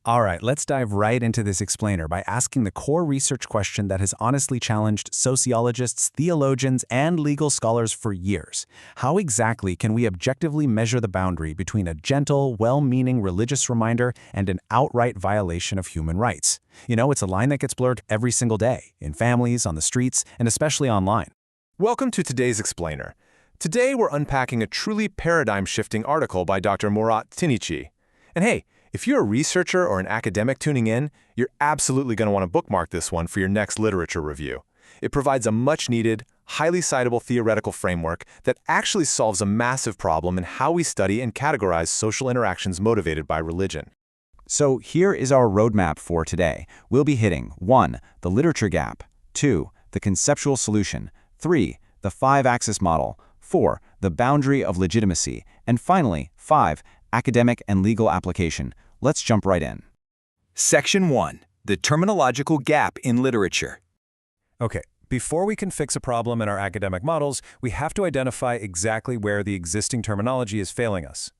All right, let's dive right into this explainer by asking the core research question that has honestly challenged sociologists, theologians, and legal scholars for years. How exactly can we objectively measure the boundary between a gentle, well-meaning religious reminder and an outright violation of human rights? You know, it's a line that gets blurred every single day, in families, on the streets, and especially online. Welcome to today's explainer. Today we're unpacking a truly paradigm-shifting article by Dr. Murat Çinici. And hey, if you're a researcher or an academic tuning in, you're absolutely going to want to bookmark this one for your next literature review. It provides a much-needed, highly citable theoretical framework that actually solves a massive problem in how we study and categorize social interactions motivated by religion. So here is our roadmap for today. We'll be hitting 1. The literature gap, 2. The conceptual solution, 3. The 5-axis model, 4. The boundary of legitimacy, and finally, 5. Academic and legal application. Let's jump right in. Section 1. The terminological gap in literature. Okay, before we can fix a problem in our academic models, we have to identify exactly where the existing terminology is failing us.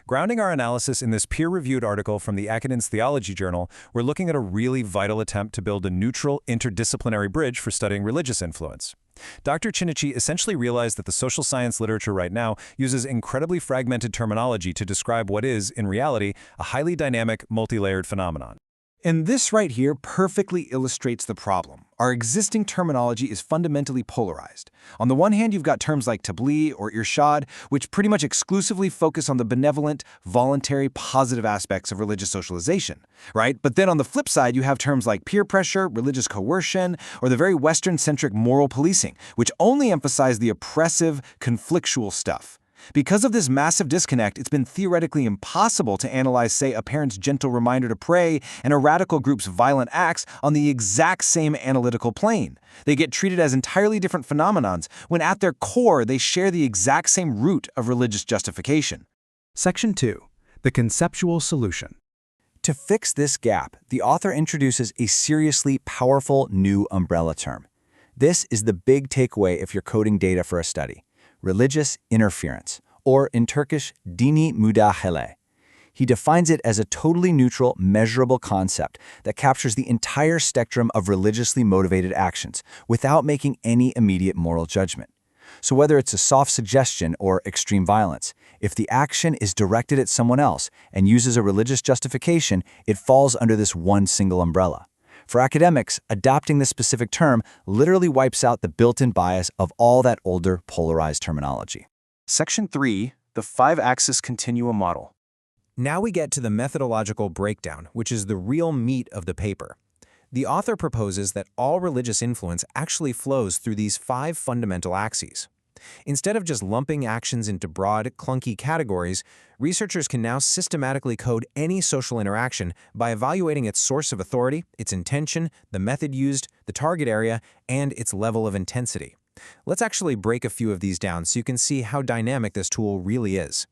Grounding our analysis in this peer-reviewed article from the Academic Theology Journal, we're looking at a really vital attempt to build a neutral, interdisciplinary bridge for studying religious influence. Dr. Çinici essentially realized that the social science literature right now uses incredibly fragmented terminology to describe what is, in reality, a highly dynamic, multi-layered phenomenon. And this right here perfectly illustrates the problem. Our existing terminology is fundamentally polarized. On the one hand, you've got terms like tabligh or irshad, which pretty much exclusively focus on the benevolent, voluntary, positive aspects of religious socialization, right? But then on the flip side, you have terms like peer pressure, religious coercion, or the very Western-centric moral policing, which only emphasize the oppressive, conflictual stuff. Because of this massive disconnect, it's been theoretically impossible to analyze, say, a parent's gentle reminder to pray and a radical group's violent acts on the exact same analytical plane. They get treated as entirely different phenomenons, when at their core they share the exact same root of religious justification. Section 2. The conceptual solution. To fix this gap, the author introduces a seriously powerful new umbrella term. This is the big takeaway if you're coding data for a study. Religious interference, or in Turkish, dini müdahale. He defines it as a totally neutral, measurable concept that captures the entire spectrum of religiously motivated actions without making any immediate moral judgment. So whether it's a soft suggestion or extreme violence, if the action is directed at someone else and uses a religious justification, it falls under this one single umbrella. For academics, adopting this specific term literally wipes out the built-in bias of all that older, polarized terminology. Section 3. The 5-axis continuum model. Now we get to the methodological breakdown, which is the real meat of the paper. The author proposes that all religious influence actually flows through these 5 fundamental axes. Instead of just lumping actions into broad, clunky categories, researchers can now systematically code any social interaction by evaluating its source of authority, its intention, the method used, the target area, and its level of intensity. Let's actually break a few of these down so you can see how dynamic this tool really is.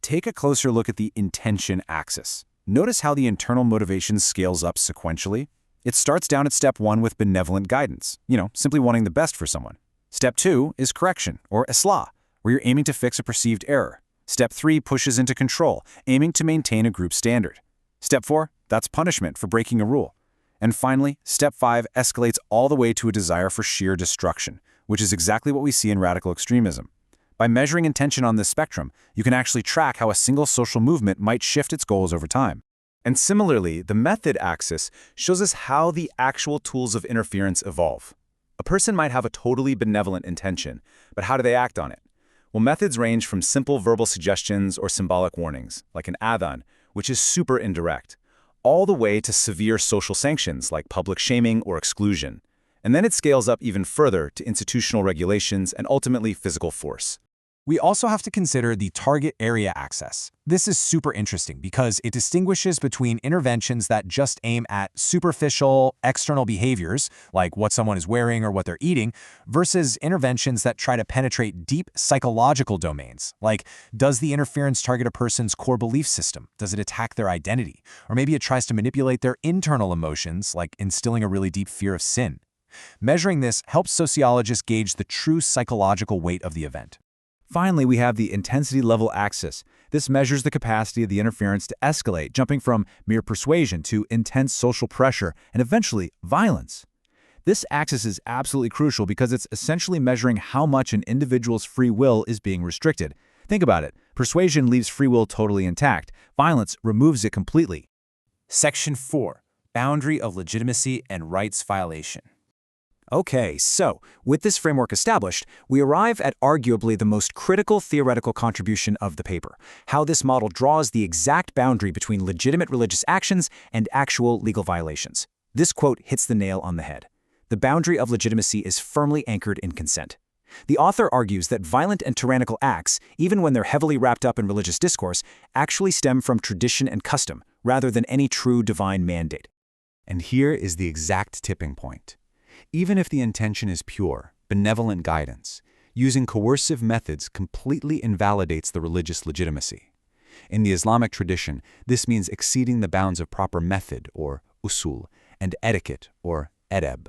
Take a closer look at the intention axis. Notice how the internal motivation scales up sequentially. It starts down at step 1 with benevolent guidance, simply wanting the best for someone. Step 2 is correction, or islah, where you're aiming to fix a perceived error. Step 3 pushes into control, aiming to maintain a group standard. Step 4, that's punishment for breaking a rule. And finally, Step 5 escalates all the way to a desire for sheer destruction, which is exactly what we see in radical extremism. By measuring intention on this spectrum, you can actually track how a single social movement might shift its goals over time. And similarly, the method axis shows us how the actual tools of interference evolve. A person might have a totally benevolent intention, but how do they act on it? Well, methods range from simple verbal suggestions or symbolic warnings, like an adhan, which is super indirect, all the way to severe social sanctions like public shaming or exclusion. And then it scales up even further to institutional regulations and ultimately physical force. We also have to consider the target area axis. This is super interesting because it distinguishes between interventions that just aim at superficial, external behaviors, like what someone is wearing or what they're eating, versus interventions that try to penetrate deep psychological domains, like does the interference target a person's core belief system? Does it attack their identity? Or maybe it tries to manipulate their internal emotions, like instilling a really deep fear of sin. Measuring this helps sociologists gauge the true psychological weight of the event. Finally, we have the intensity level axis. This measures the capacity of the interference to escalate, jumping from mere persuasion to intense social pressure and eventually violence. This axis is absolutely crucial because it's essentially measuring how much an individual's free will is being restricted. Think about it. Persuasion leaves free will totally intact. Violence removes it completely. Section 4. Boundary of legitimacy and rights violation. Okay, so with this framework established, we arrive at arguably the most critical theoretical contribution of the paper, how this model draws the exact boundary between legitimate religious actions and actual legal violations. This quote hits the nail on the head. The boundary of legitimacy is firmly anchored in consent. The author argues that violent and tyrannical acts, even when they're heavily wrapped up in religious discourse, actually stem from tradition and custom, rather than any true divine mandate. And here is the exact tipping point. Even if the intention is pure, benevolent guidance, using coercive methods completely invalidates the religious legitimacy. In the Islamic tradition, this means exceeding the bounds of proper method, or usul, and etiquette, or edeb.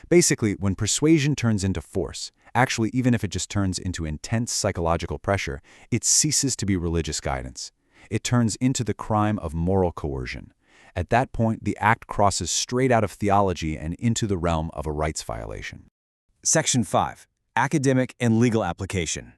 Basically, when persuasion turns into force, actually even if it just turns into intense psychological pressure, it ceases to be religious guidance. It turns into the crime of moral coercion. At that point, the act crosses straight out of theology and into the realm of a rights violation. Section 5. Academic and legal application.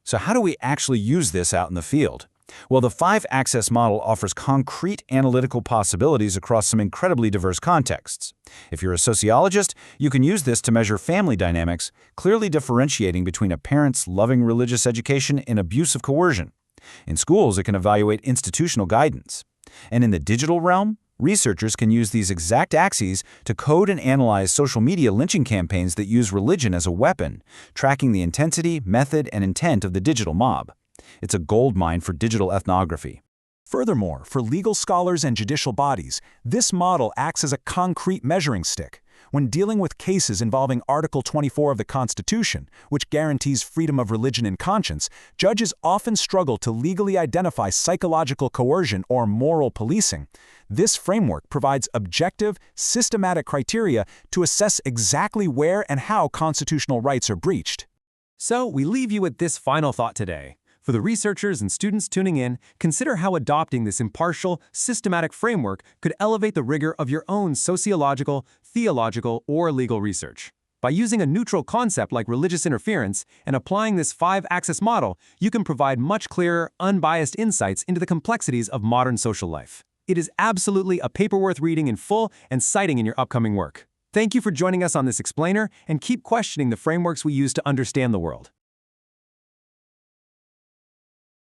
So how do we actually use this out in the field? Well, the 5-axis model offers concrete analytical possibilities across some incredibly diverse contexts. If you're a sociologist, you can use this to measure family dynamics, clearly differentiating between a parent's loving religious education and abuse of coercion. In schools, it can evaluate institutional guidance. And in the digital realm, researchers can use these exact axes to code and analyze social media lynching campaigns that use religion as a weapon, tracking the intensity, method, and intent of the digital mob. It's a goldmine for digital ethnography. Furthermore, for legal scholars and judicial bodies, this model acts as a concrete measuring stick. When dealing with cases involving Article 24 of the Constitution, which guarantees freedom of religion and conscience, judges often struggle to legally identify psychological coercion or moral policing. This framework provides objective, systematic criteria to assess exactly where and how constitutional rights are breached. So, we leave you with this final thought today. For the researchers and students tuning in, consider how adopting this impartial, systematic framework could elevate the rigor of your own sociological, theological, or legal research. By using a neutral concept like religious interference and applying this 5-axis model, you can provide much clearer, unbiased insights into the complexities of modern social life. It is absolutely a paper worth reading in full and citing in your upcoming work. Thank you for joining us on this explainer, and keep questioning the frameworks we use to understand the world.